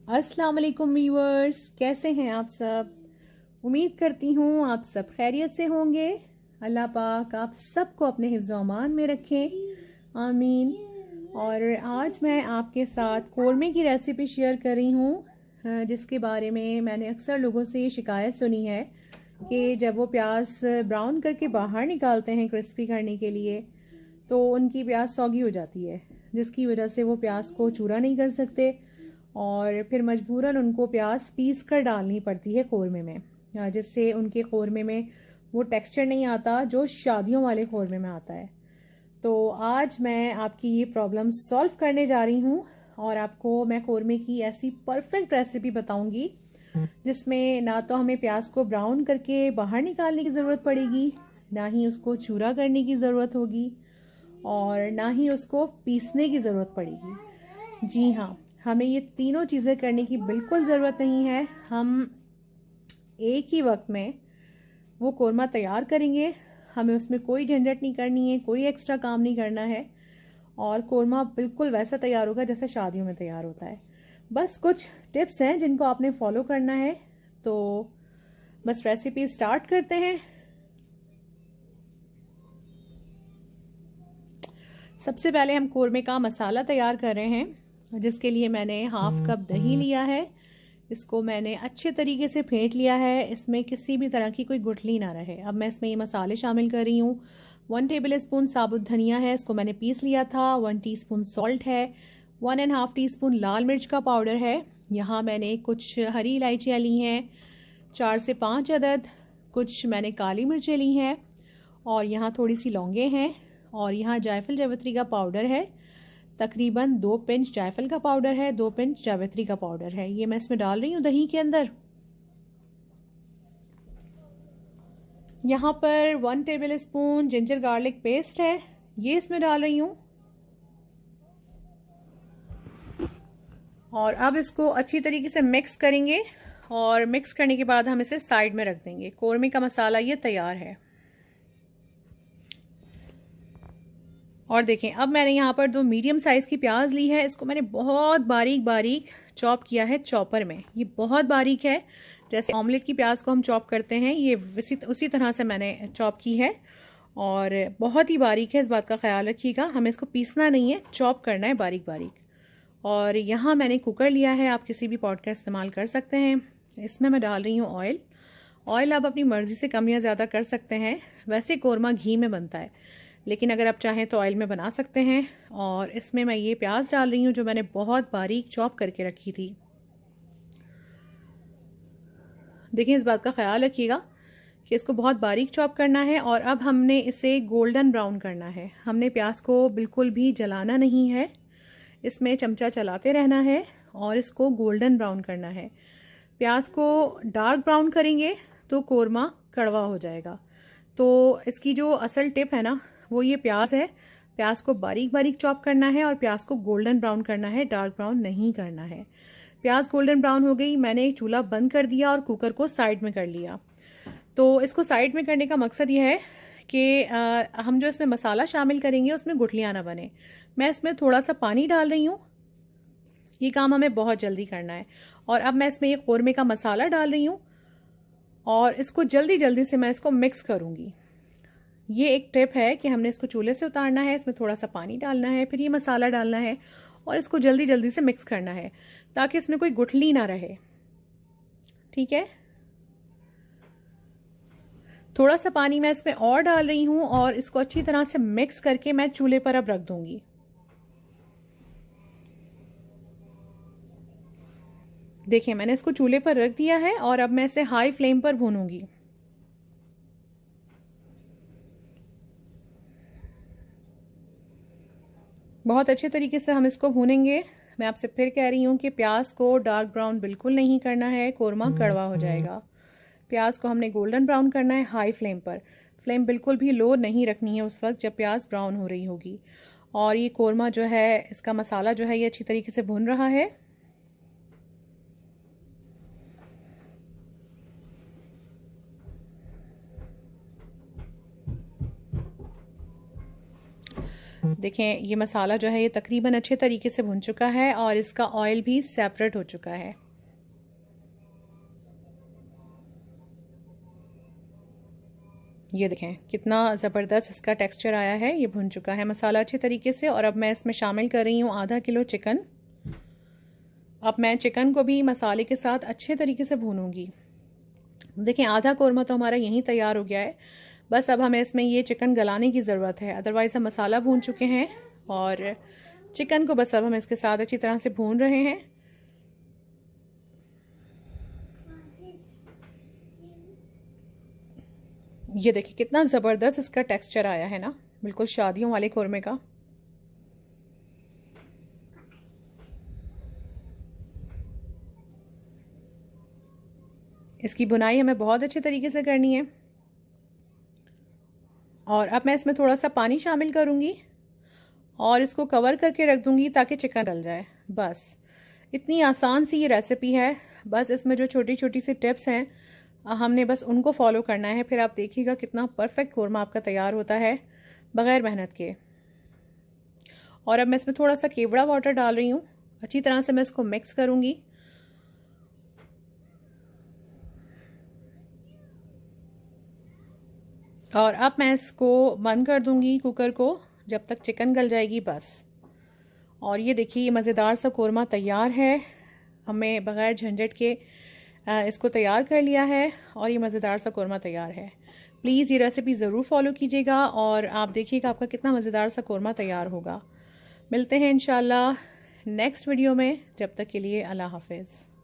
अस्सलाम वालेकुम व्यूअर्स, कैसे हैं आप सब। उम्मीद करती हूँ आप सब खैरियत से होंगे। अल्लाह पाक आप सबको अपने हिफ्ज़ व अमान में रखें, आमीन। और आज मैं आपके साथ कोरमे की रेसिपी शेयर कर रही हूँ, जिसके बारे में मैंने अक्सर लोगों से ये शिकायत सुनी है कि जब वो प्याज ब्राउन करके बाहर निकालते हैं क्रिस्पी करने के लिए तो उनकी प्याज सौगी हो जाती है, जिसकी वजह से वो प्याज को चूरा नहीं कर सकते और फिर मजबूरन उनको प्याज पीस कर डालनी पड़ती है कोरमे में, जिससे उनके कोरमे में वो टेक्सचर नहीं आता जो शादियों वाले कोरमे में आता है। तो आज मैं आपकी ये प्रॉब्लम सॉल्व करने जा रही हूँ और आपको मैं कोरमे की ऐसी परफेक्ट रेसिपी बताऊंगी जिसमें ना तो हमें प्याज को ब्राउन करके बाहर निकालने की ज़रूरत पड़ेगी, ना ही उसको चूरा करने की ज़रूरत होगी और ना ही उसको पीसने की ज़रूरत पड़ेगी। जी हाँ, हमें ये तीनों चीज़ें करने की बिल्कुल ज़रूरत नहीं है। हम एक ही वक्त में वो कोरमा तैयार करेंगे, हमें उसमें कोई झंझट नहीं करनी है, कोई एक्स्ट्रा काम नहीं करना है और कोरमा बिल्कुल वैसा तैयार होगा जैसा शादियों में तैयार होता है। बस कुछ टिप्स हैं जिनको आपने फॉलो करना है। तो बस रेसिपी स्टार्ट करते हैं। सबसे पहले हम कोरमे का मसाला तैयार कर रहे हैं, जिसके लिए मैंने हाफ कप दही लिया है। इसको मैंने अच्छे तरीके से फेंट लिया है, इसमें किसी भी तरह की कोई गुठली ना रहे। अब मैं इसमें ये मसाले शामिल कर रही हूँ। 1 टेबल स्पून साबुत धनिया है, इसको मैंने पीस लिया था। 1 टीस्पून सॉल्ट है। 1.5 टीस्पून लाल मिर्च का पाउडर है। यहाँ मैंने कुछ हरी इलायचियाँ ली हैं, 4 से 5 अदद। कुछ मैंने काली मिर्चें ली हैं और यहाँ थोड़ी सी लौंगे हैं और यहाँ जायफल जावित्री का पाउडर है। तकरीबन 2 पिंच जायफल का पाउडर है, 2 पिंच जावित्री का पाउडर है। ये मैं इसमें डाल रही हूँ दही के अंदर। यहाँ पर 1 table spoon ginger garlic paste है, ये इसमें डाल रही हूँ। और अब इसको अच्छी तरीके से मिक्स करेंगे और मिक्स करने के बाद हम इसे साइड में रख देंगे। कोरमे का मसाला ये तैयार है। और देखें, अब मैंने यहाँ पर 2 मीडियम साइज़ की प्याज ली है, इसको मैंने बहुत बारीक बारीक चॉप किया है चॉपर में। ये बहुत बारीक है, जैसे ऑमलेट की प्याज को हम चॉप करते हैं, ये उसी तरह से मैंने चॉप की है और बहुत ही बारीक है। इस बात का ख्याल रखिएगा, हमें इसको पीसना नहीं है, चॉप करना है बारीक बारीक। और यहाँ मैंने कुकर लिया है, आप किसी भी पॉट का इस्तेमाल कर सकते हैं। इसमें मैं डाल रही हूँ ऑयल। ऑयल आप अपनी मर्ज़ी से कम या ज़्यादा कर सकते हैं। वैसे कोरमा घी में बनता है, लेकिन अगर आप चाहें तो ऑयल में बना सकते हैं। और इसमें मैं ये प्याज डाल रही हूँ जो मैंने बहुत बारीक चॉप करके रखी थी। देखिए, इस बात का ख्याल रखिएगा कि इसको बहुत बारीक चॉप करना है और अब हमने इसे गोल्डन ब्राउन करना है। हमने प्याज को बिल्कुल भी जलाना नहीं है, इसमें चमचा चलाते रहना है और इसको गोल्डन ब्राउन करना है। प्याज को डार्क ब्राउन करेंगे तो कोरमा कड़वा हो जाएगा। तो इसकी जो असल टिप है ना, वो ये प्याज है। प्याज को बारीक बारीक चॉप करना है और प्याज को गोल्डन ब्राउन करना है, डार्क ब्राउन नहीं करना है। प्याज गोल्डन ब्राउन हो गई, मैंने एक चूल्हा बंद कर दिया और कुकर को साइड में कर लिया। तो इसको साइड में करने का मकसद ये है कि हम जो इसमें मसाला शामिल करेंगे उसमें गुठलियाँ ना बने। मैं इसमें थोड़ा सा पानी डाल रही हूँ, ये काम हमें बहुत जल्दी करना है। और अब मैं इसमें ये कोरमे का मसाला डाल रही हूँ और इसको जल्दी जल्दी से मैं इसको मिक्स करूँगी। ये एक टिप है कि हमने इसको चूल्हे से उतारना है, इसमें थोड़ा सा पानी डालना है, फिर ये मसाला डालना है और इसको जल्दी जल्दी से मिक्स करना है ताकि इसमें कोई गुठली ना रहे। ठीक है, थोड़ा सा पानी मैं इसमें और डाल रही हूँ और इसको अच्छी तरह से मिक्स करके मैं चूल्हे पर अब रख दूंगी। देखिए, मैंने इसको चूल्हे पर रख दिया है और अब मैं इसे हाई फ्लेम पर भूनूंगी। बहुत अच्छे तरीके से हम इसको भूनेंगे। मैं आपसे फिर कह रही हूँ कि प्याज को डार्क ब्राउन बिल्कुल नहीं करना है, कोरमा कड़वा हो जाएगा। प्याज को हमने गोल्डन ब्राउन करना है हाई फ्लेम पर। फ्लेम बिल्कुल भी लो नहीं रखनी है उस वक्त जब प्याज ब्राउन हो रही होगी। और ये कोरमा जो है, इसका मसाला जो है, ये अच्छी तरीके से भुन रहा है। देखें ये मसाला जो है ये तकरीबन अच्छे तरीके से भुन चुका है और इसका ऑयल भी सेपरेट हो चुका है। ये देखें कितना ज़बरदस्त इसका टेक्सचर आया है। ये भुन चुका है मसाला अच्छे तरीके से। और अब मैं इसमें शामिल कर रही हूँ आधा किलो चिकन। अब मैं चिकन को भी मसाले के साथ अच्छे तरीके से भूनूंगी। देखें आधा कौरमा तो हमारा यहीं तैयार हो गया है। बस अब हमें इसमें ये चिकन गलाने की ज़रूरत है, अदरवाइज़ हम मसाला भून चुके हैं और चिकन को बस अब हम इसके साथ अच्छी तरह से भून रहे हैं। ये देखिए कितना ज़बरदस्त इसका टेक्सचर आया है ना, बिल्कुल शादियों वाले कौरमे का। इसकी बुनाई हमें बहुत अच्छे तरीके से करनी है। और अब मैं इसमें थोड़ा सा पानी शामिल करूँगी और इसको कवर करके रख दूँगी ताकि चिकन गल जाए। बस इतनी आसान सी ये रेसिपी है। बस इसमें जो छोटी छोटी सी टिप्स हैं हमने बस उनको फॉलो करना है, फिर आप देखिएगा कितना परफेक्ट कौरमा आपका तैयार होता है बग़ैर मेहनत के। और अब मैं इसमें थोड़ा सा केवड़ा वाटर डाल रही हूँ। अच्छी तरह से मैं इसको मिक्स करूँगी। और अब मैं इसको बंद कर दूंगी कुकर को जब तक चिकन गल जाएगी बस। और ये देखिए ये मज़ेदार सा कौरमा तैयार है। हमें बग़ैर झंझट के इसको तैयार कर लिया है और ये मज़ेदार सा कौरमा तैयार है। प्लीज़ ये रेसिपी ज़रूर फॉलो कीजिएगा और आप देखिएगा आपका कितना मज़ेदार सा कौरमा तैयार होगा। मिलते हैं इंशाल्लाह नेक्स्ट वीडियो में। जब तक के लिए अल्लाह हाफ़िज़।